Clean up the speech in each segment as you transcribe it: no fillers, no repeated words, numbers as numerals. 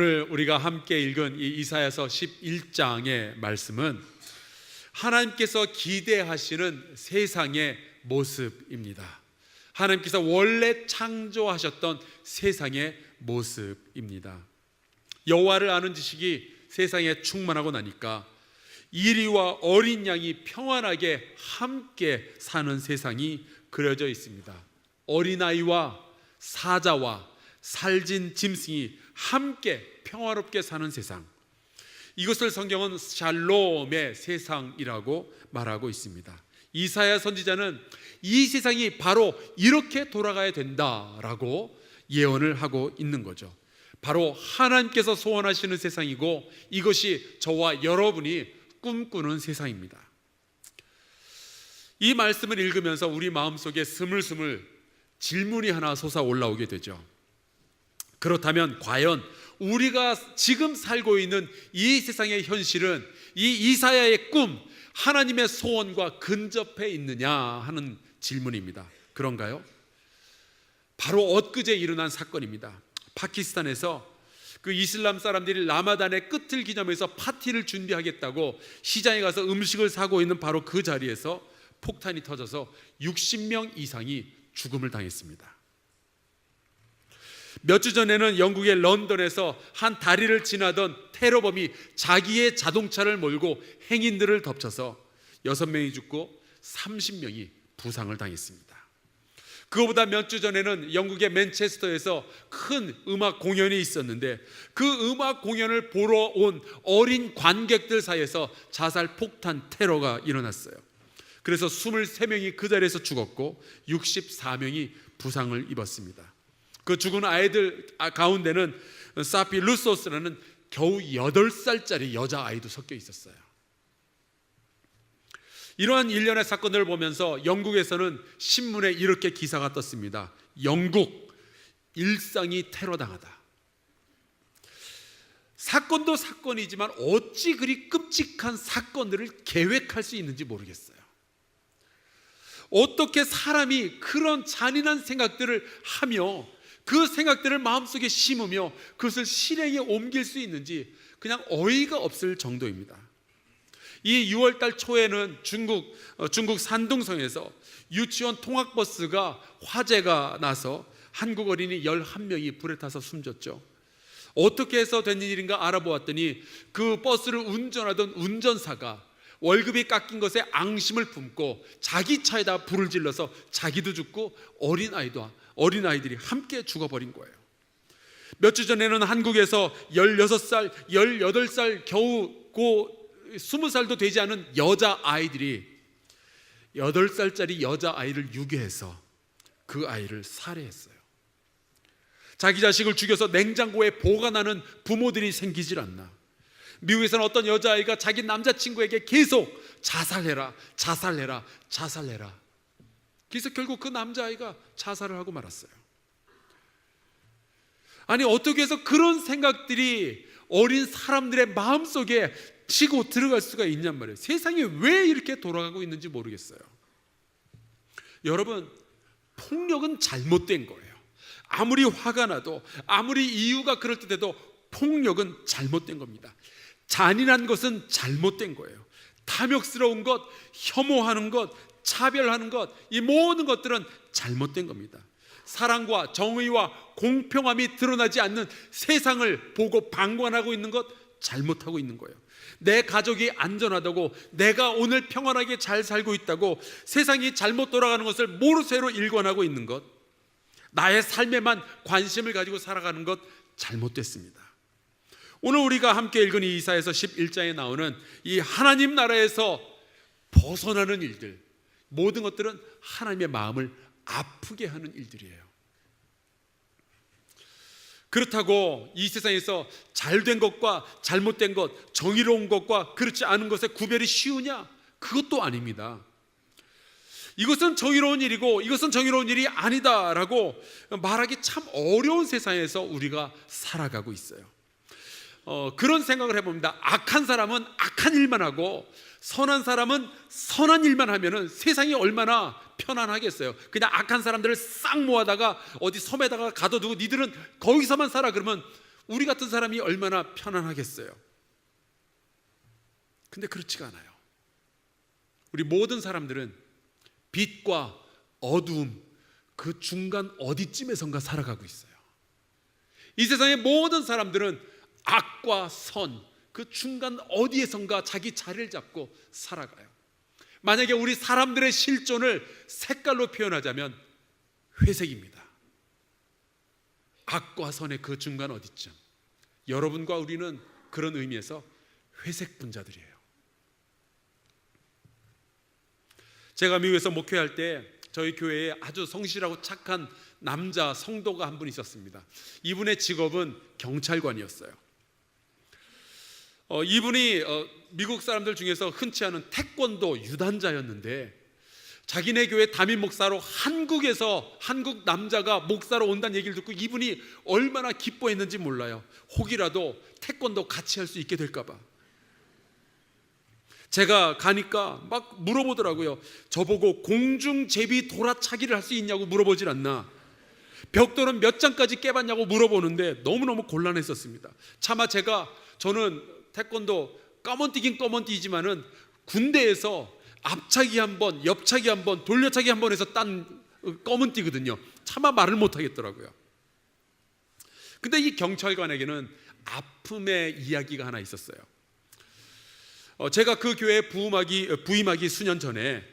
오늘 우리가 함께 읽은 이 이사야서 11장의 말씀은 하나님께서 기대하시는 세상의 모습입니다. 하나님께서 원래 창조하셨던 세상의 모습입니다. 여호와를 아는 지식이 세상에 충만하고 나니까 이리와 어린 양이 평안하게 함께 사는 세상이 그려져 있습니다. 어린아이와 사자와 살진 짐승이 함께 평화롭게 사는 세상, 이것을 성경은 샬롬의 세상이라고 말하고 있습니다. 이사야 선지자는 이 세상이 바로 이렇게 돌아가야 된다라고 예언을 하고 있는 거죠. 바로 하나님께서 소원하시는 세상이고 이것이 저와 여러분이 꿈꾸는 세상입니다. 이 말씀을 읽으면서 우리 마음속에 스물스물 질문이 하나 솟아올라오게 되죠. 그렇다면 과연 우리가 지금 살고 있는 이 세상의 현실은 이 이사야의 꿈, 하나님의 소원과 근접해 있느냐 하는 질문입니다. 그런가요? 바로 엊그제 일어난 사건입니다. 파키스탄에서 그 이슬람 사람들이 라마단의 끝을 기념해서 파티를 준비하겠다고 시장에 가서 음식을 사고 있는 바로 그 자리에서 폭탄이 터져서 60명 이상이 죽음을 당했습니다. 몇 주 전에는 영국의 런던에서 한 다리를 지나던 테러범이 자기의 자동차를 몰고 행인들을 덮쳐서 6명이 죽고 30명이 부상을 당했습니다. 그거보다 몇 주 전에는 영국의 맨체스터에서 큰 음악 공연이 있었는데 그 음악 공연을 보러 온 어린 관객들 사이에서 자살 폭탄 테러가 일어났어요. 그래서 23명이 그 자리에서 죽었고 64명이 부상을 입었습니다. 그 죽은 아이들 가운데는 사피 루소스라는 겨우 8살짜리 여자아이도 섞여 있었어요. 이러한 일련의 사건들을 보면서 영국에서는 신문에 이렇게 기사가 떴습니다. 영국 일상이 테러당하다. 사건도 사건이지만 어찌 그리 끔찍한 사건들을 계획할 수 있는지 모르겠어요. 어떻게 사람이 그런 잔인한 생각들을 하며 그 생각들을 마음속에 심으며 그것을 실행에 옮길 수 있는지 그냥 어이가 없을 정도입니다. 이 6월달 초에는 중국 산둥성에서 유치원 통학버스가 화재가 나서 한국 어린이 11명이 불에 타서 숨졌죠. 어떻게 해서 된 일인가 알아보았더니 그 버스를 운전하던 운전사가 월급이 깎인 것에 앙심을 품고 자기 차에다 불을 질러서 자기도 죽고 어린아이들이 함께 죽어버린 거예요. 몇 주 전에는 한국에서 16살, 18살 겨우 20살도 되지 않은 여자아이들이 8살짜리 여자아이를 유괴해서 그 아이를 살해했어요. 자기 자식을 죽여서 냉장고에 보관하는 부모들이 생기질 않나. 미국에서는 어떤 여자아이가 자기 남자친구에게 계속 자살해라. 그래서 결국 그 남자아이가 자살을 하고 말았어요. 아니 어떻게 해서 그런 생각들이 어린 사람들의 마음속에 치고 들어갈 수가 있냔 말이에요. 세상이 왜 이렇게 돌아가고 있는지 모르겠어요. 여러분, 폭력은 잘못된 거예요. 아무리 화가 나도 아무리 이유가 그럴듯해도 폭력은 잘못된 겁니다. 잔인한 것은 잘못된 거예요. 탐욕스러운 것, 혐오하는 것, 차별하는 것, 이 모든 것들은 잘못된 겁니다. 사랑과 정의와 공평함이 드러나지 않는 세상을 보고 방관하고 있는 것 잘못하고 있는 거예요. 내 가족이 안전하다고, 내가 오늘 평안하게 잘 살고 있다고 세상이 잘못 돌아가는 것을 모르쇠로 일관하고 있는 것, 나의 삶에만 관심을 가지고 살아가는 것 잘못됐습니다. 오늘 우리가 함께 읽은 이 이사야서 11장에 나오는 이 하나님 나라에서 벗어나는 일들, 모든 것들은 하나님의 마음을 아프게 하는 일들이에요. 그렇다고 이 세상에서 잘된 것과 잘못된 것, 정의로운 것과 그렇지 않은 것의 구별이 쉬우냐? 그것도 아닙니다. 이것은 정의로운 일이고 이것은 정의로운 일이 아니다라고 말하기 참 어려운 세상에서 우리가 살아가고 있어요. 그런 생각을 해봅니다. 악한 사람은 악한 일만 하고 선한 사람은 선한 일만 하면은 세상이 얼마나 편안하겠어요. 그냥 악한 사람들을 싹 모아다가 어디 섬에다가 가둬두고 니들은 거기서만 살아 그러면 우리 같은 사람이 얼마나 편안하겠어요. 근데 그렇지가 않아요. 우리 모든 사람들은 빛과 어두움 그 중간 어디쯤에선가 살아가고 있어요. 이 세상의 모든 사람들은 악과 선 그 중간 어디에선가 자기 자리를 잡고 살아가요. 만약에 우리 사람들의 실존을 색깔로 표현하자면 회색입니다. 악과 선의 그 중간 어디쯤. 여러분과 우리는 그런 의미에서 회색 분자들이에요. 제가 미국에서 목회할 때 저희 교회에 아주 성실하고 착한 남자 성도가 한 분 있었습니다. 이분의 직업은 경찰관이었어요. 이분이 미국 사람들 중에서 흔치 않은 태권도 유단자였는데 자기네 교회 담임 목사로 한국에서 한국 남자가 목사로 온다는 얘기를 듣고 이분이 얼마나 기뻐했는지 몰라요. 혹이라도 태권도 같이 할 수 있게 될까 봐. 제가 가니까 막 물어보더라고요. 저보고 공중제비 돌아차기를 할 수 있냐고 물어보질 않나, 벽돌은 몇 장까지 깨봤냐고 물어보는데 너무너무 곤란했었습니다. 차마 저는 태권도 꺼먼뛰기지만은 군대에서 앞차기 한 번, 옆차기 한 번, 돌려차기 한 번 해서 딴 꺼먼뛰거든요. 차마 말을 못 하겠더라고요. 근데 이 경찰관에게는 아픔의 이야기가 하나 있었어요. 제가 그 교회에 부임하기 수년 전에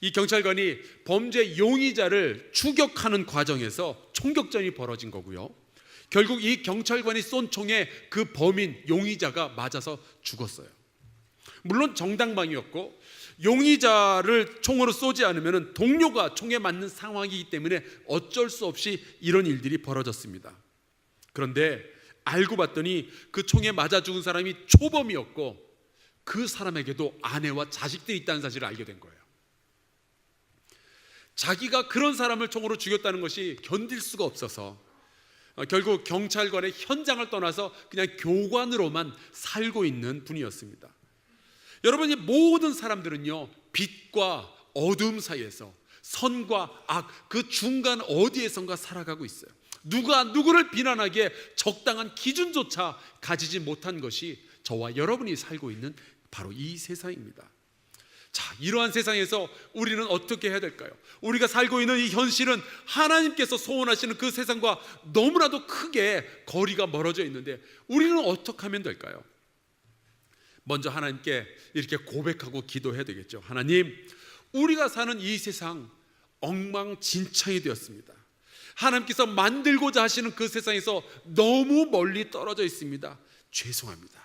이 경찰관이 범죄 용의자를 추격하는 과정에서 총격전이 벌어진 거고요. 결국 이 경찰관이 쏜 총에 그 범인 용의자가 맞아서 죽었어요. 물론 정당방위였고 용의자를 총으로 쏘지 않으면 동료가 총에 맞는 상황이기 때문에 어쩔 수 없이 이런 일들이 벌어졌습니다. 그런데 알고 봤더니 그 총에 맞아 죽은 사람이 초범이었고 그 사람에게도 아내와 자식들이 있다는 사실을 알게 된 거예요. 자기가 그런 사람을 총으로 죽였다는 것이 견딜 수가 없어서 결국 경찰관의 현장을 떠나서 그냥 교관으로만 살고 있는 분이었습니다. 여러분, 이 모든 사람들은요, 빛과 어둠 사이에서 선과 악 그 중간 어디에선가 살아가고 있어요. 누가 누구를 비난하기에 적당한 기준조차 가지지 못한 것이 저와 여러분이 살고 있는 바로 이 세상입니다. 자, 이러한 세상에서 우리는 어떻게 해야 될까요? 우리가 살고 있는 이 현실은 하나님께서 소원하시는 그 세상과 너무나도 크게 거리가 멀어져 있는데 우리는 어떻게 하면 될까요? 먼저 하나님께 이렇게 고백하고 기도해야 되겠죠. 하나님, 우리가 사는 이 세상 엉망진창이 되었습니다. 하나님께서 만들고자 하시는 그 세상에서 너무 멀리 떨어져 있습니다. 죄송합니다.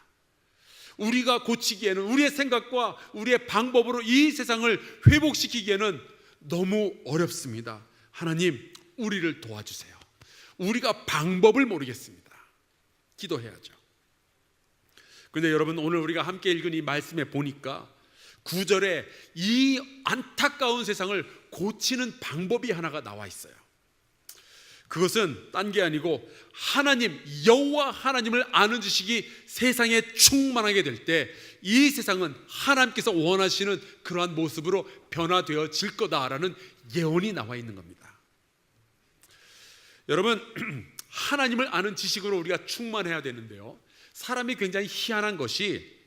우리가 고치기에는 우리의 생각과 우리의 방법으로 이 세상을 회복시키기에는 너무 어렵습니다. 하나님, 우리를 도와주세요. 우리가 방법을 모르겠습니다. 기도해야죠. 그런데 여러분, 오늘 우리가 함께 읽은 이 말씀에 보니까 9절에 이 안타까운 세상을 고치는 방법이 하나가 나와 있어요. 그것은 딴 게 아니고 하나님, 여호와 하나님을 아는 지식이 세상에 충만하게 될 때 이 세상은 하나님께서 원하시는 그러한 모습으로 변화되어질 거다라는 예언이 나와 있는 겁니다. 여러분, 하나님을 아는 지식으로 우리가 충만해야 되는데요, 사람이 굉장히 희한한 것이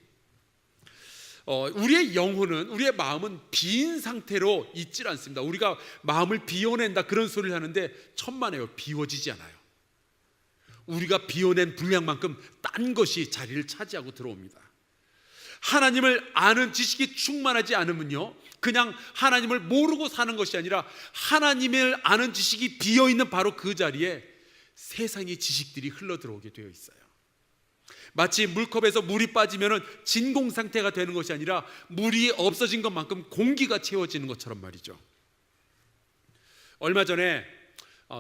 우리의 영혼은, 우리의 마음은 빈 상태로 있질 않습니다. 우리가 마음을 비워낸다 그런 소리를 하는데 천만에요, 비워지지 않아요. 우리가 비워낸 분량만큼 딴 것이 자리를 차지하고 들어옵니다. 하나님을 아는 지식이 충만하지 않으면요, 그냥 하나님을 모르고 사는 것이 아니라 하나님을 아는 지식이 비어있는 바로 그 자리에 세상의 지식들이 흘러들어오게 되어 있어요. 마치 물컵에서 물이 빠지면 진공 상태가 되는 것이 아니라 물이 없어진 것만큼 공기가 채워지는 것처럼 말이죠. 얼마 전에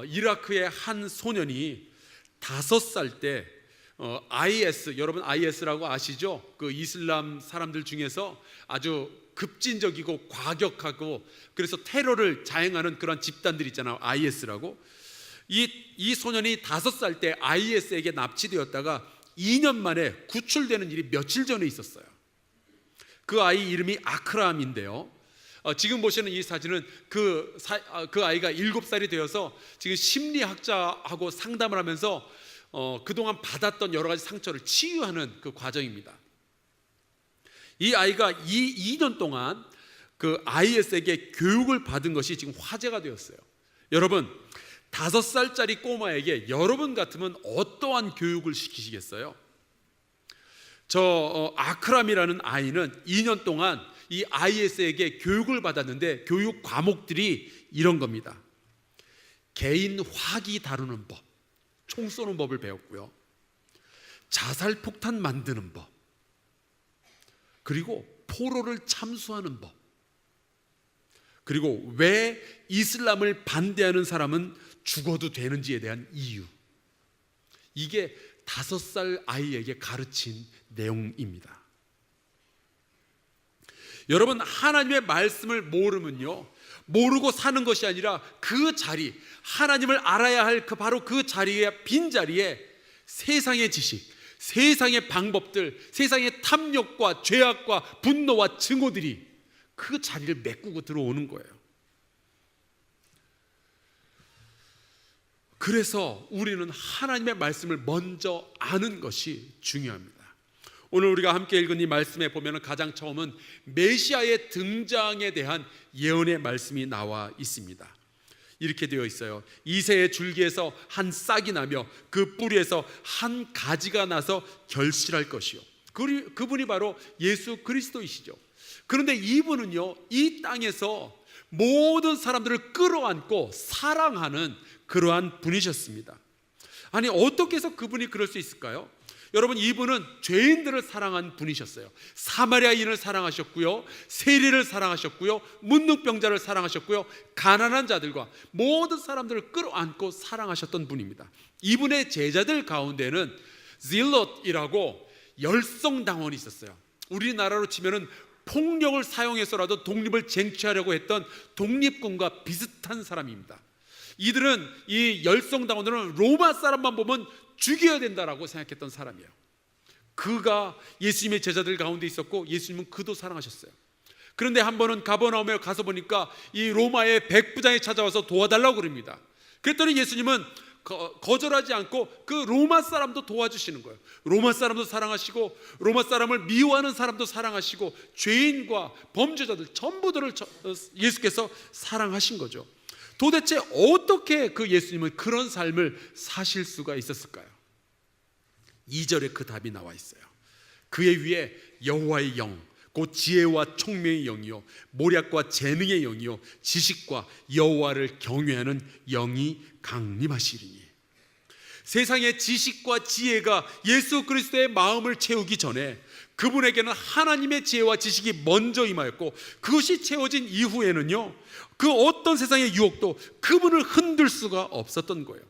이라크의 한 소년이 5살 때 IS, 여러분 IS라고 아시죠? 그 이슬람 사람들 중에서 아주 급진적이고 과격하고 그래서 테러를 자행하는 그런 집단들 있잖아요. IS라고. 이 소년이 5살 때 IS에게 납치되었다가 2년 만에 구출되는 일이 며칠 전에 있었어요. 그 아이 이름이 아크람인데요, 지금 보시는 이 사진은 그 아이가 7살이 되어서 지금 심리학자하고 상담을 하면서 그동안 받았던 여러 가지 상처를 치유하는 그 과정입니다. 이 아이가 2년 동안 그 IS에게 교육을 받은 것이 지금 화제가 되었어요. 여러분, 5살짜리 꼬마에게 여러분 같으면 어떠한 교육을 시키시겠어요? 아크람이라는 아이는 2년 동안 이 IS에게 교육을 받았는데 교육 과목들이 이런 겁니다. 개인 화기 다루는 법, 총 쏘는 법을 배웠고요. 자살 폭탄 만드는 법, 그리고 포로를 참수하는 법, 그리고 왜 이슬람을 반대하는 사람은 죽어도 되는지에 대한 이유. 이게 5살 아이에게 가르친 내용입니다. 여러분, 하나님의 말씀을 모르면요, 모르고 사는 것이 아니라 그 자리, 하나님을 알아야 할 바로 그 자리에, 빈자리에 세상의 지식, 세상의 방법들, 세상의 탐욕과 죄악과 분노와 증오들이 그 자리를 메꾸고 들어오는 거예요. 그래서 우리는 하나님의 말씀을 먼저 아는 것이 중요합니다. 오늘 우리가 함께 읽은 이 말씀에 보면 가장 처음은 메시아의 등장에 대한 예언의 말씀이 나와 있습니다. 이렇게 되어 있어요. 이새의 줄기에서 한 싹이 나며 그 뿌리에서 한 가지가 나서 결실할 것이요. 그분이 바로 예수 그리스도이시죠. 그런데 이분은요, 이 땅에서 모든 사람들을 끌어안고 사랑하는 그러한 분이셨습니다. 아니, 어떻게 해서 그분이 그럴 수 있을까요? 여러분, 이분은 죄인들을 사랑한 분이셨어요. 사마리아인을 사랑하셨고요, 세리를 사랑하셨고요, 문둥병자를 사랑하셨고요, 가난한 자들과 모든 사람들을 끌어안고 사랑하셨던 분입니다. 이분의 제자들 가운데는 질롯이라고 열성당원이 있었어요. 우리나라로 치면은 폭력을 사용해서라도 독립을 쟁취하려고 했던 독립군과 비슷한 사람입니다. 이들은, 이 열성당원들은 로마 사람만 보면 죽여야 된다라고 생각했던 사람이에요. 그가 예수님의 제자들 가운데 있었고 예수님은 그도 사랑하셨어요. 그런데 한 번은 가버나움에 가서 보니까 이 로마의 백부장이 찾아와서 도와달라고 그럽니다. 그랬더니 예수님은 거절하지 않고 그 로마 사람도 도와주시는 거예요. 로마 사람도 사랑하시고 로마 사람을 미워하는 사람도 사랑하시고 죄인과 범죄자들 전부들을 예수께서 사랑하신 거죠. 도대체 어떻게 그 예수님은 그런 삶을 사실 수가 있었을까요? 2절에 그 답이 나와 있어요. 그의 위에 여호와의 영, 곧 지혜와 총명의 영이요 모략과 재능의 영이요 지식과 여호와를 경외하는 영이 강림하시리니. 세상의 지식과 지혜가 예수 그리스도의 마음을 채우기 전에 그분에게는 하나님의 지혜와 지식이 먼저 임하였고, 그것이 채워진 이후에는요, 그 어떤 세상의 유혹도 그분을 흔들 수가 없었던 거예요.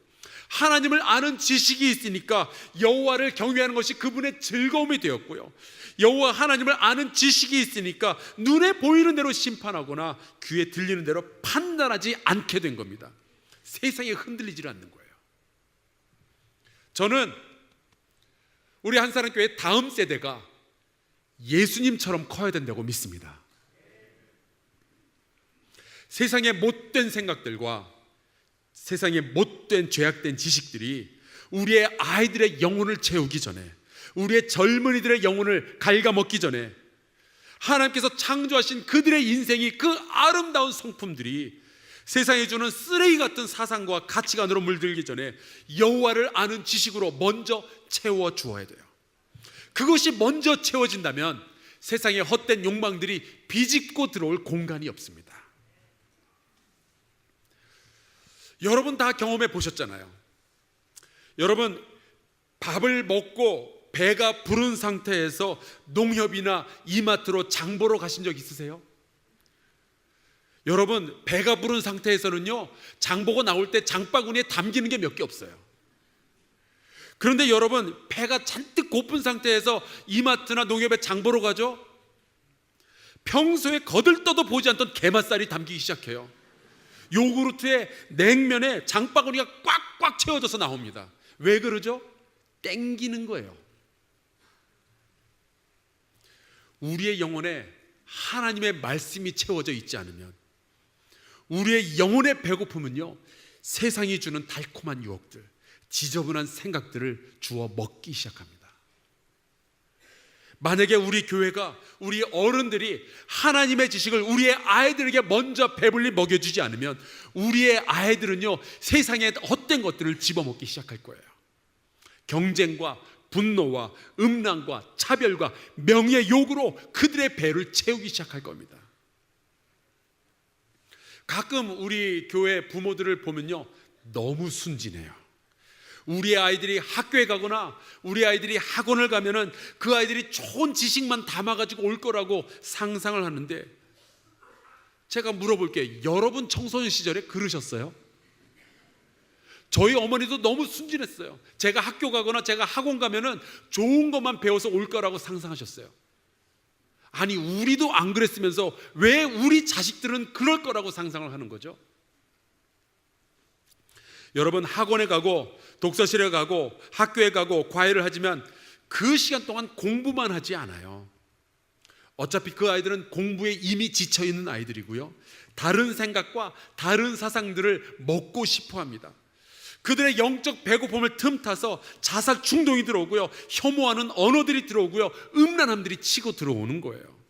하나님을 아는 지식이 있으니까 여호와를 경외하는 것이 그분의 즐거움이 되었고요, 여호와 하나님을 아는 지식이 있으니까 눈에 보이는 대로 심판하거나 귀에 들리는 대로 판단하지 않게 된 겁니다. 세상에 흔들리지 않는 거예요. 저는 우리 한사람교회 다음 세대가 예수님처럼 커야 된다고 믿습니다. 세상의 못된 생각들과 세상의 못된 죄악된 지식들이 우리의 아이들의 영혼을 채우기 전에, 우리의 젊은이들의 영혼을 갉아먹기 전에, 하나님께서 창조하신 그들의 인생이, 그 아름다운 성품들이 세상에 주는 쓰레기 같은 사상과 가치관으로 물들기 전에 여호와를 아는 지식으로 먼저 채워 주어야 돼요. 그것이 먼저 채워진다면 세상의 헛된 욕망들이 비집고 들어올 공간이 없습니다. 여러분 다 경험해 보셨잖아요. 여러분, 밥을 먹고 배가 부른 상태에서 농협이나 이마트로 장 보러 가신 적 있으세요? 여러분, 배가 부른 상태에서는요, 장 보고 나올 때 장바구니에 담기는 게 몇 개 없어요. 그런데 여러분, 배가 잔뜩 고픈 상태에서 이마트나 농협에 장 보러 가죠? 평소에 거들떠도 보지 않던 게맛살이 담기기 시작해요. 요구르트에 냉면에 장바구니가 꽉꽉 채워져서 나옵니다. 왜 그러죠? 땡기는 거예요. 우리의 영혼에 하나님의 말씀이 채워져 있지 않으면, 우리의 영혼의 배고픔은요, 세상이 주는 달콤한 유혹들, 지저분한 생각들을 주워 먹기 시작합니다. 만약에 우리 교회가, 우리 어른들이 하나님의 지식을 우리의 아이들에게 먼저 배불리 먹여주지 않으면 우리의 아이들은요, 세상의 헛된 것들을 집어먹기 시작할 거예요. 경쟁과 분노와 음란과 차별과 명예의 욕으로 그들의 배를 채우기 시작할 겁니다. 가끔 우리 교회 부모들을 보면요, 너무 순진해요. 우리 아이들이 학교에 가거나 우리 아이들이 학원을 가면은 그 아이들이 좋은 지식만 담아가지고 올 거라고 상상을 하는데, 제가 물어볼게요. 여러분 청소년 시절에 그러셨어요? 저희 어머니도 너무 순진했어요. 제가 학교 가거나 제가 학원 가면은 좋은 것만 배워서 올 거라고 상상하셨어요. 아니, 우리도 안 그랬으면서 왜 우리 자식들은 그럴 거라고 상상을 하는 거죠? 여러분, 학원에 가고 독서실에 가고 학교에 가고 과외를 하지만 그 시간 동안 공부만 하지 않아요. 어차피 그 아이들은 공부에 이미 지쳐있는 아이들이고요, 다른 생각과 다른 사상들을 먹고 싶어 합니다. 그들의 영적 배고픔을 틈타서 자살 충동이 들어오고요, 혐오하는 언어들이 들어오고요, 음란함들이 치고 들어오는 거예요.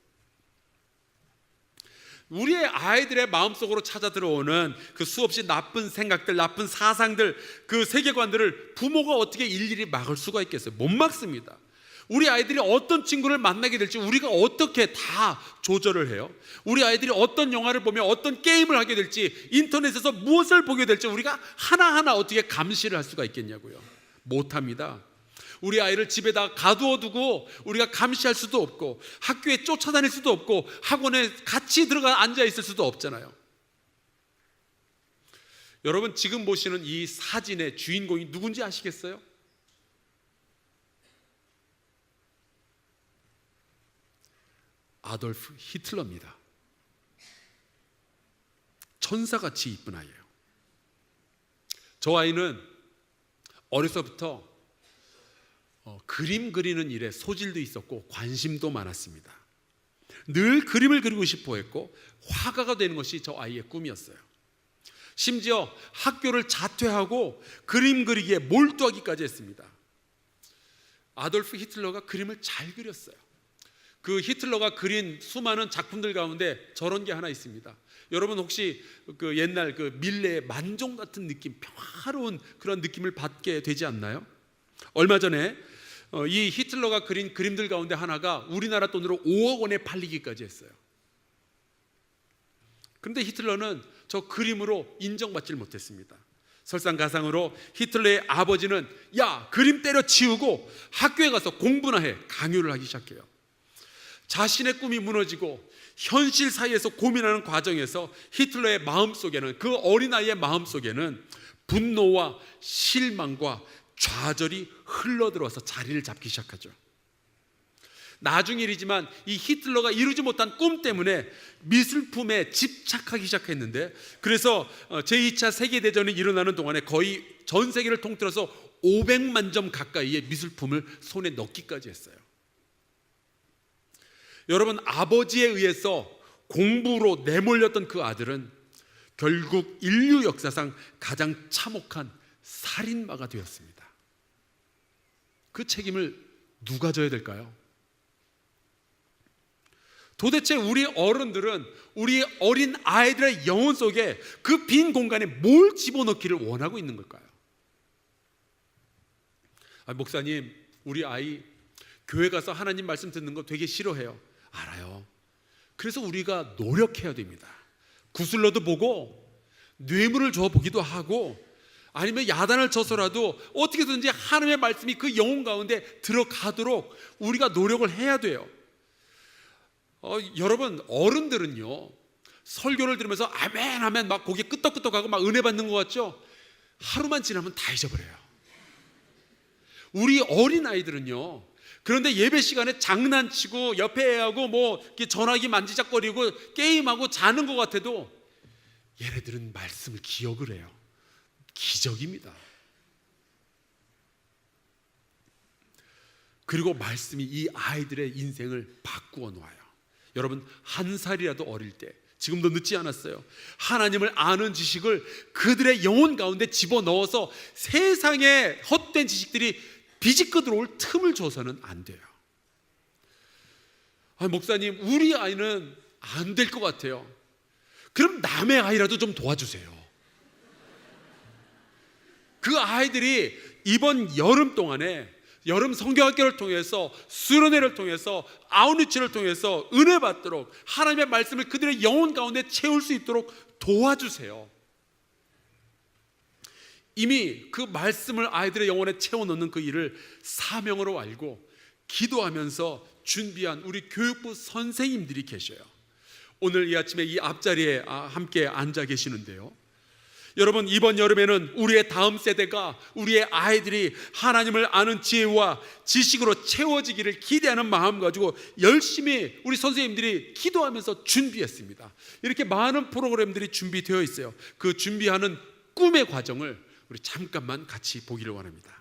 우리의 아이들의 마음속으로 찾아 들어오는 그 수없이 나쁜 생각들, 나쁜 사상들, 그 세계관들을 부모가 어떻게 일일이 막을 수가 있겠어요? 못 막습니다. 우리 아이들이 어떤 친구를 만나게 될지 우리가 어떻게 다 조절을 해요? 우리 아이들이 어떤 영화를 보며 어떤 게임을 하게 될지, 인터넷에서 무엇을 보게 될지 우리가 하나하나 어떻게 감시를 할 수가 있겠냐고요? 못합니다. 우리 아이를 집에다 가두어 두고 우리가 감시할 수도 없고, 학교에 쫓아다닐 수도 없고, 학원에 같이 들어가 앉아 있을 수도 없잖아요. 여러분, 지금 보시는 이 사진의 주인공이 누군지 아시겠어요? 아돌프 히틀러입니다. 천사같이 이쁜 아이예요. 저 아이는 어려서부터 그림 그리는 일에 소질도 있었고 관심도 많았습니다. 늘 그림을 그리고 싶어 했고 화가가 되는 것이 저 아이의 꿈이었어요. 심지어 학교를 자퇴하고 그림 그리기에 몰두하기까지 했습니다. 아돌프 히틀러가 그림을 잘 그렸어요. 그 히틀러가 그린 수많은 작품들 가운데 저런 게 하나 있습니다. 여러분 혹시 그 옛날 그 밀레의 만종 같은 느낌, 평화로운 그런 느낌을 받게 되지 않나요? 얼마 전에 이 히틀러가 그린 그림들 가운데 하나가 우리나라 돈으로 5억 원에 팔리기까지 했어요. 그런데 히틀러는 저 그림으로 인정받질 못했습니다. 설상가상으로 히틀러의 아버지는 야, 그림 때려치우고 학교에 가서 공부나 해, 강요를 하기 시작해요. 자신의 꿈이 무너지고 현실 사이에서 고민하는 과정에서 히틀러의 마음속에는, 그 어린아이의 마음속에는 분노와 실망과 좌절이 흘러들어와서 자리를 잡기 시작하죠. 나중 일이지만 이 히틀러가 이루지 못한 꿈 때문에 미술품에 집착하기 시작했는데, 그래서 제2차 세계대전이 일어나는 동안에 거의 전 세계를 통틀어서 500만 점 가까이의 미술품을 손에 넣기까지 했어요. 여러분, 아버지에 의해서 공부로 내몰렸던 그 아들은 결국 인류 역사상 가장 참혹한 살인마가 되었습니다. 그 책임을 누가 져야 될까요? 도대체 우리 어른들은 우리 어린 아이들의 영혼 속에 그 빈 공간에 뭘 집어넣기를 원하고 있는 걸까요? 목사님, 우리 아이 교회 가서 하나님 말씀 듣는 거 되게 싫어해요. 알아요. 그래서 우리가 노력해야 됩니다. 구슬러도 보고 뇌물을 줘 보기도 하고, 아니면 야단을 쳐서라도 어떻게든지 하나님의 말씀이 그 영혼 가운데 들어가도록 우리가 노력을 해야 돼요. 여러분, 어른들은요, 설교를 들으면서 아멘 아멘 막 고개 끄덕끄덕하고 막 은혜 받는 것 같죠? 하루만 지나면 다 잊어버려요. 우리 어린아이들은요, 그런데 예배 시간에 장난치고 옆에 애하고 뭐 전화기 만지작거리고 게임하고 자는 것 같아도 얘네들은 말씀을 기억을 해요. 기적입니다. 그리고 말씀이 이 아이들의 인생을 바꾸어 놓아요. 여러분, 한 살이라도 어릴 때 지금도 늦지 않았어요. 하나님을 아는 지식을 그들의 영혼 가운데 집어넣어서 세상의 헛된 지식들이 비집고 들어올 틈을 줘서는 안 돼요. 목사님, 우리 아이는 안 될 것 같아요. 그럼 남의 아이라도 좀 도와주세요. 그 아이들이 이번 여름 동안에 여름 성경학교를 통해서 수련회를 통해서 아웃리치를 통해서 은혜 받도록 하나님의 말씀을 그들의 영혼 가운데 채울 수 있도록 도와주세요. 이미 그 말씀을 아이들의 영혼에 채워넣는 그 일을 사명으로 알고 기도하면서 준비한 우리 교육부 선생님들이 계셔요. 오늘 이 아침에 이 앞자리에 함께 앉아 계시는데요, 여러분, 이번 여름에는 우리의 다음 세대가, 우리의 아이들이 하나님을 아는 지혜와 지식으로 채워지기를 기대하는 마음 가지고 열심히 우리 선생님들이 기도하면서 준비했습니다. 이렇게 많은 프로그램들이 준비되어 있어요. 그 준비하는 꿈의 과정을 우리 잠깐만 같이 보기를 원합니다.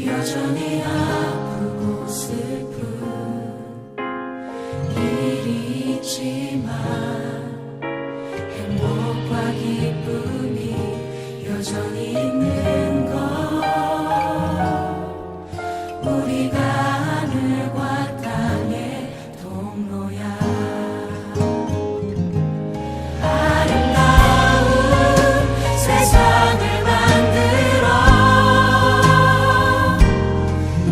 여전히 아프고 슬픈 일이 있지만 행복과 기쁨이 여전히 있는 것, 우리가 하늘과 땅의 동로야. 아름다운 세상을 만들어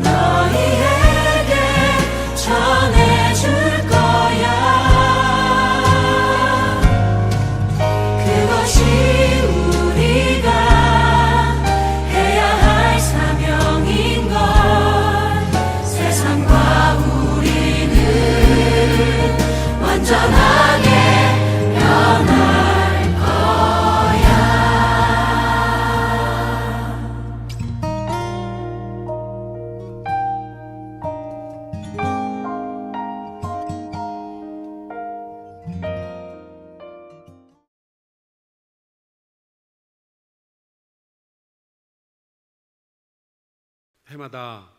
너희에게 전해줄 거야. 그것이 우리가 해야 할 사명인 걸. 세상과 우리는 완전하게 변할 거야. 해마다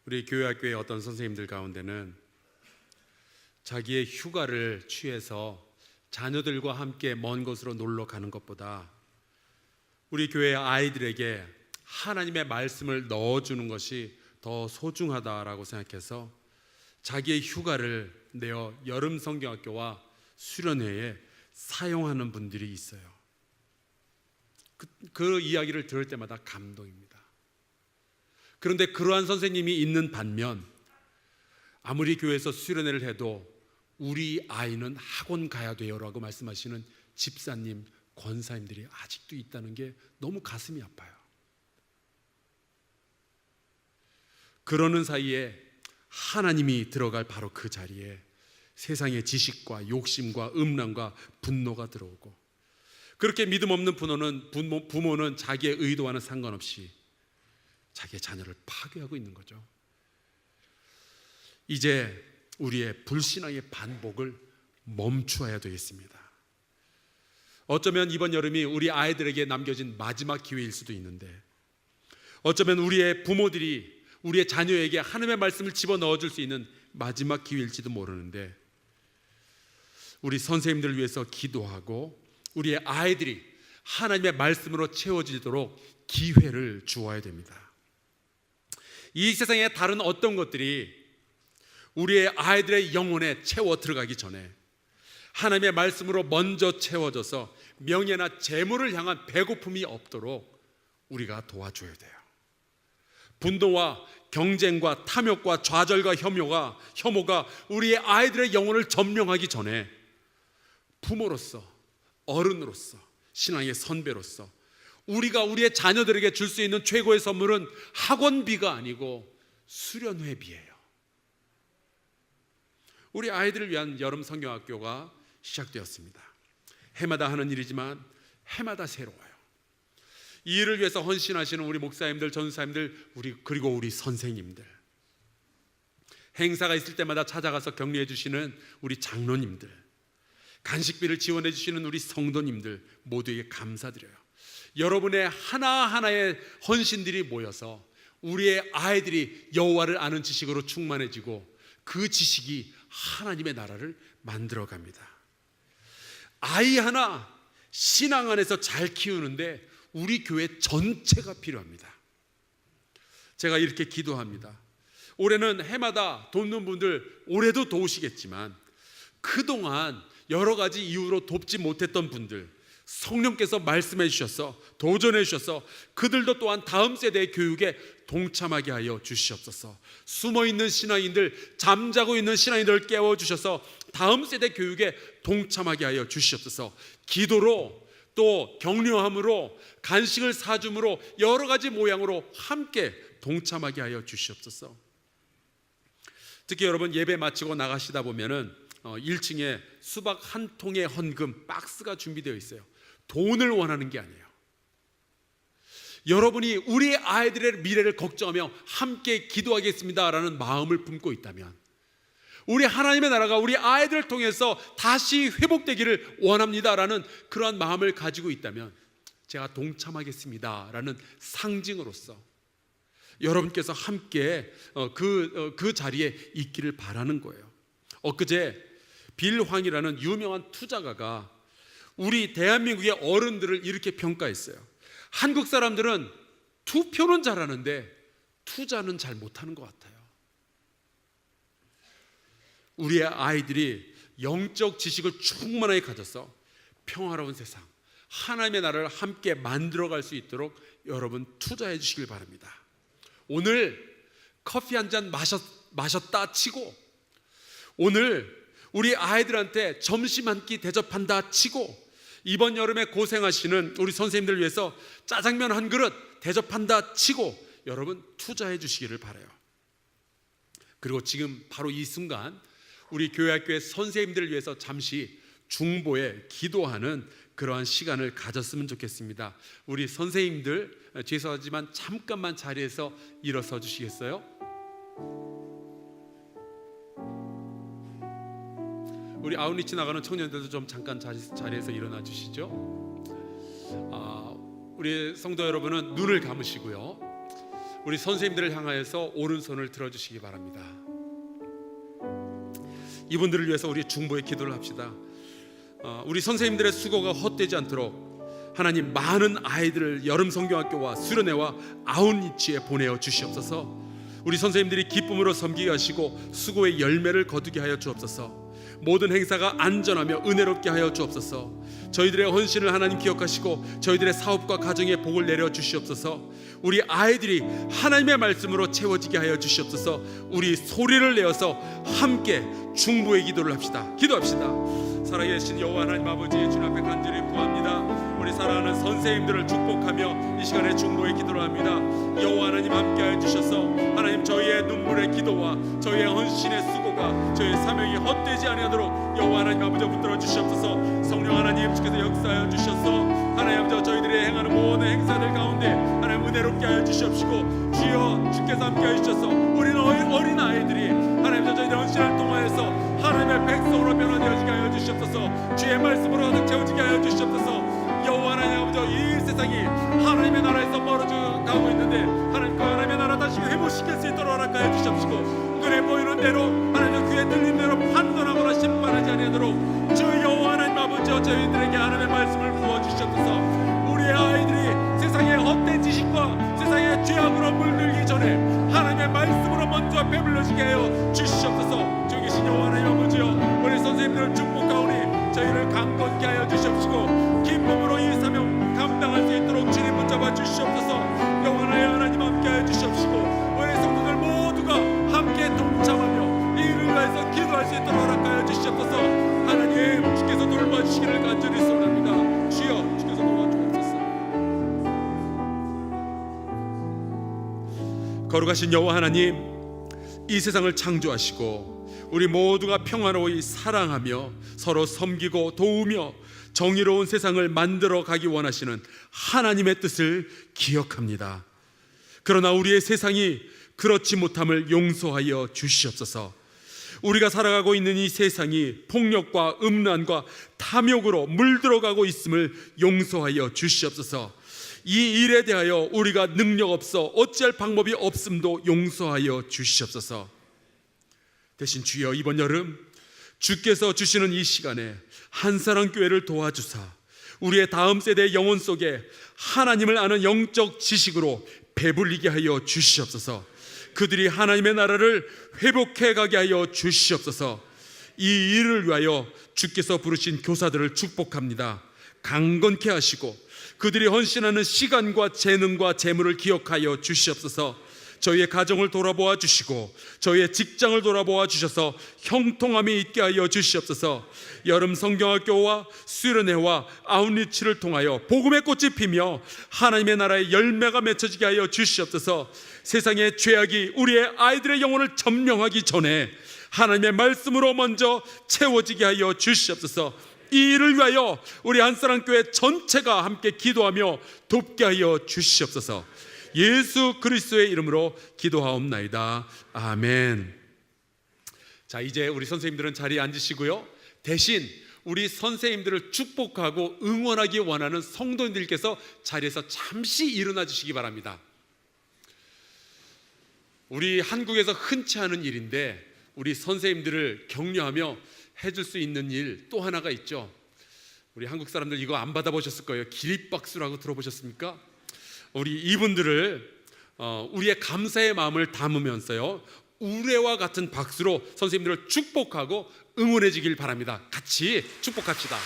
우리 교회학교의 어떤 선생님들 가운데는 자기의 휴가를 취해서 자녀들과 함께 먼 곳으로 놀러 가는 것보다 우리 교회 아이들에게 하나님의 말씀을 넣어주는 것이 더 소중하다라고 생각해서 자기의 휴가를 내어 여름 성경학교와 수련회에 사용하는 분들이 있어요. 그 이야기를 들을 때마다 감동입니다. 그런데 그러한 선생님이 있는 반면 아무리 교회에서 수련회를 해도 우리 아이는 학원 가야 돼요라고 말씀하시는 집사님, 권사님들이 아직도 있다는 게 너무 가슴이 아파요. 그러는 사이에 하나님이 들어갈 바로 그 자리에 세상의 지식과 욕심과 음란과 분노가 들어오고, 그렇게 믿음 없는 부모는 자기의 의도와는 상관없이 자기의 자녀를 파괴하고 있는 거죠. 이제 우리의 불신앙의 반복을 멈추어야 되겠습니다. 어쩌면 이번 여름이 우리 아이들에게 남겨진 마지막 기회일 수도 있는데, 어쩌면 우리의 부모들이 우리의 자녀에게 하나님의 말씀을 집어넣어 줄 수 있는 마지막 기회일지도 모르는데, 우리 선생님들을 위해서 기도하고 우리의 아이들이 하나님의 말씀으로 채워지도록 기회를 주어야 됩니다. 이 세상에 다른 어떤 것들이 우리의 아이들의 영혼에 채워 들어가기 전에 하나님의 말씀으로 먼저 채워져서 명예나 재물을 향한 배고픔이 없도록 우리가 도와줘야 돼요. 분노와 경쟁과 탐욕과 좌절과 혐오가 우리의 아이들의 영혼을 점령하기 전에 부모로서, 어른으로서, 신앙의 선배로서 우리가 우리의 자녀들에게 줄 수 있는 최고의 선물은 학원비가 아니고 수련회비예요. 우리 아이들을 위한 여름 성경학교가 시작되었습니다. 해마다 하는 일이지만 해마다 새로워요. 이 일을 위해서 헌신하시는 우리 목사님들, 전사님들, 그리고 우리 선생님들, 행사가 있을 때마다 찾아가서 격려해 주시는 우리 장로님들, 간식비를 지원해 주시는 우리 성도님들 모두에게 감사드려요. 여러분의 하나하나의 헌신들이 모여서 우리의 아이들이 여호와를 아는 지식으로 충만해지고 그 지식이 하나님의 나라를 만들어갑니다. 아이 하나 신앙 안에서 잘 키우는데 우리 교회 전체가 필요합니다. 제가 이렇게 기도합니다. 올해는 해마다 돕는 분들 올해도 도우시겠지만 그동안 여러 가지 이유로 돕지 못했던 분들 성령께서 말씀해 주셔서 도전해 주셔서 그들도 또한 다음 세대의 교육에 동참하게 하여 주시옵소서. 숨어있는 신앙인들, 잠자고 있는 신앙인들을 깨워주셔서 다음 세대 교육에 동참하게 하여 주시옵소서. 기도로 또 격려함으로 간식을 사줌으로 여러 가지 모양으로 함께 동참하게 하여 주시옵소서. 특히 여러분 예배 마치고 나가시다 보면은 1층에 수박 한 통의 헌금 박스가 준비되어 있어요. 돈을 원하는 게 아니에요. 여러분이 우리 아이들의 미래를 걱정하며 함께 기도하겠습니다라는 마음을 품고 있다면, 우리 하나님의 나라가 우리 아이들을 통해서 다시 회복되기를 원합니다라는 그러한 마음을 가지고 있다면 제가 동참하겠습니다라는 상징으로서 여러분께서 함께 그 자리에 있기를 바라는 거예요. 엊그제 빌 황이라는 유명한 투자가가 우리 대한민국의 어른들을 이렇게 평가했어요. 한국 사람들은 투표는 잘하는데 투자는 잘 못하는 것 같아요. 우리의 아이들이 영적 지식을 충만하게 가져서 평화로운 세상, 하나님의 나라를 함께 만들어갈 수 있도록 여러분 투자해 주시길 바랍니다. 오늘 커피 한 잔 마셨다 치고, 오늘 우리 아이들한테 점심 한 끼 대접한다 치고, 이번 여름에 고생하시는 우리 선생님들 위해서 짜장면 한 그릇 대접한다 치고 여러분 투자해 주시기를 바라요. 그리고 지금 바로 이 순간 우리 교회학교의 선생님들을 위해서 잠시 중보에 기도하는 그러한 시간을 가졌으면 좋겠습니다. 우리 선생님들 죄송하지만 잠깐만 자리에서 일어서 주시겠어요? 우리 아웃리치 나가는 청년들도 좀 잠깐 자리에서 일어나 주시죠. 우리 성도 여러분은 눈을 감으시고요, 우리 선생님들을 향하여서 오른손을 들어주시기 바랍니다. 이분들을 위해서 우리 중보의 기도를 합시다. 우리 선생님들의 수고가 헛되지 않도록 하나님 많은 아이들을 여름 성경학교와 수련회와 아웃리치에 보내어 주시옵소서. 우리 선생님들이 기쁨으로 섬기게 하시고 수고의 열매를 거두게 하여 주옵소서. 모든 행사가 안전하며 은혜롭게 하여 주옵소서. 저희들의 헌신을 하나님 기억하시고 저희들의 사업과 가정에 복을 내려 주시옵소서. 우리 아이들이 하나님의 말씀으로 채워지게 하여 주시옵소서. 우리 소리를 내어서 함께 중보의 기도를 합시다. 기도합시다. 살아계신 여호와 하나님 아버지, 주님 앞에 간절히 구합니다. 우리 사랑하는 선생님들을 축복하며 이 시간에 중보의 기도를 합니다. 여호와 하나님 함께하여 주셔서 하나님 저희의 눈물의 기도와 저희의 헌신의 수고가 저희의 사명이 헛되지 아니하도록 여호와 하나님 아버지 붙들어 주시옵소서. 성령 하나님 주께서 역사하여 주셔서 하나님 아버지 저희들이 행하는 모든 행사들 가운데 하나님 은혜롭게 하여 주시옵시고, 주여 주께서 함께하여 주셔서 우리는 어린 아이들이 하나님 저희들의 헌신을 통하여서 하나님의 백성으로 변화되어지게 하여 주시옵소서. 주의 말씀으로 가득 채워지게 하여 주시옵소서. 여호와 하나님 아버지 이 세상이 하나님의 나라에서 멀어져 가고 있는데 하나님 그 하나님의 나라 다시 회복시킬 수 있도록 허락하여 주시옵시고, 눈에 보이는 대로 하나님 귀에 들리는 대로 판단하거나 심판하지 아니하도록 주의 먼저 저희들에게 하나님의 말씀을 부어주시옵소서. 우리의 아이들이 세상의 헛된 지식과 세상의 죄악으로 물들기 전에 하나님의 말씀으로 먼저 배불러지게 하여 주시옵소서. 저기 계신 여호와 하나님 아버지여, 우리 선생님들을 축복하오니 저희를 강건케 하여 주시옵시고 기쁨으로 이 사명 감당할 수 있도록 주님 붙잡아 주시옵소서. 영원하여 하나님 함께 하여 주시옵시고 우리 성도들 모두가 함께 동참하며 이 일을 위해서 기도할 수 있도록 허락하여 주시옵소서. 하나님 주께서 돌봐주시기를 간절히 소원합니다. 주여 주께서 도와주옵소서. 거룩하신 여호와 하나님, 이 세상을 창조하시고 우리 모두가 평화로이 사랑하며 서로 섬기고 도우며 정의로운 세상을 만들어 가기 원하시는 하나님의 뜻을 기억합니다. 그러나 우리의 세상이 그렇지 못함을 용서하여 주시옵소서. 우리가 살아가고 있는 이 세상이 폭력과 음란과 탐욕으로 물들어가고 있음을 용서하여 주시옵소서. 이 일에 대하여 우리가 능력 없어 어찌할 방법이 없음도 용서하여 주시옵소서. 대신 주여, 이번 여름 주께서 주시는 이 시간에 한사랑교회를 도와주사 우리의 다음 세대의 영혼 속에 하나님을 아는 영적 지식으로 배불리게 하여 주시옵소서. 그들이 하나님의 나라를 회복해 가게 하여 주시옵소서. 이 일을 위하여 주께서 부르신 교사들을 축복합니다. 강건케 하시고 그들이 헌신하는 시간과 재능과 재물을 기억하여 주시옵소서. 저희의 가정을 돌아보아 주시고 저희의 직장을 돌아보아 주셔서 형통함이 있게 하여 주시옵소서. 여름 성경학교와 수련회와 아웃리치를 통하여 복음의 꽃이 피며 하나님의 나라의 열매가 맺혀지게 하여 주시옵소서. 세상의 죄악이 우리의 아이들의 영혼을 점령하기 전에 하나님의 말씀으로 먼저 채워지게 하여 주시옵소서. 이 일을 위하여 우리 한사랑교회 전체가 함께 기도하며 돕게 하여 주시옵소서. 예수 그리스도의 이름으로 기도하옵나이다. 아멘. 자, 이제 우리 선생님들은 자리에 앉으시고요. 대신 우리 선생님들을 축복하고 응원하기 원하는 성도님들께서 자리에서 잠시 일어나 주시기 바랍니다. 우리 한국에서 흔치 않은 일인데 우리 선생님들을 격려하며 해줄 수 있는 일 또 하나가 있죠. 우리 한국 사람들 이거 안 받아보셨을 거예요. 기립박수라고 들어보셨습니까? 우리 이분들을 우리의 감사의 마음을 담으면서요, 우레와 같은 박수로 선생님들을 축복하고 응원해 주길 바랍니다. 같이 축복합시다.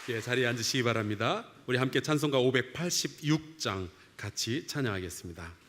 예, 자리에 앉으시기 바랍니다. 우리 함께 찬송가 586장 같이 찬양하겠습니다.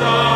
자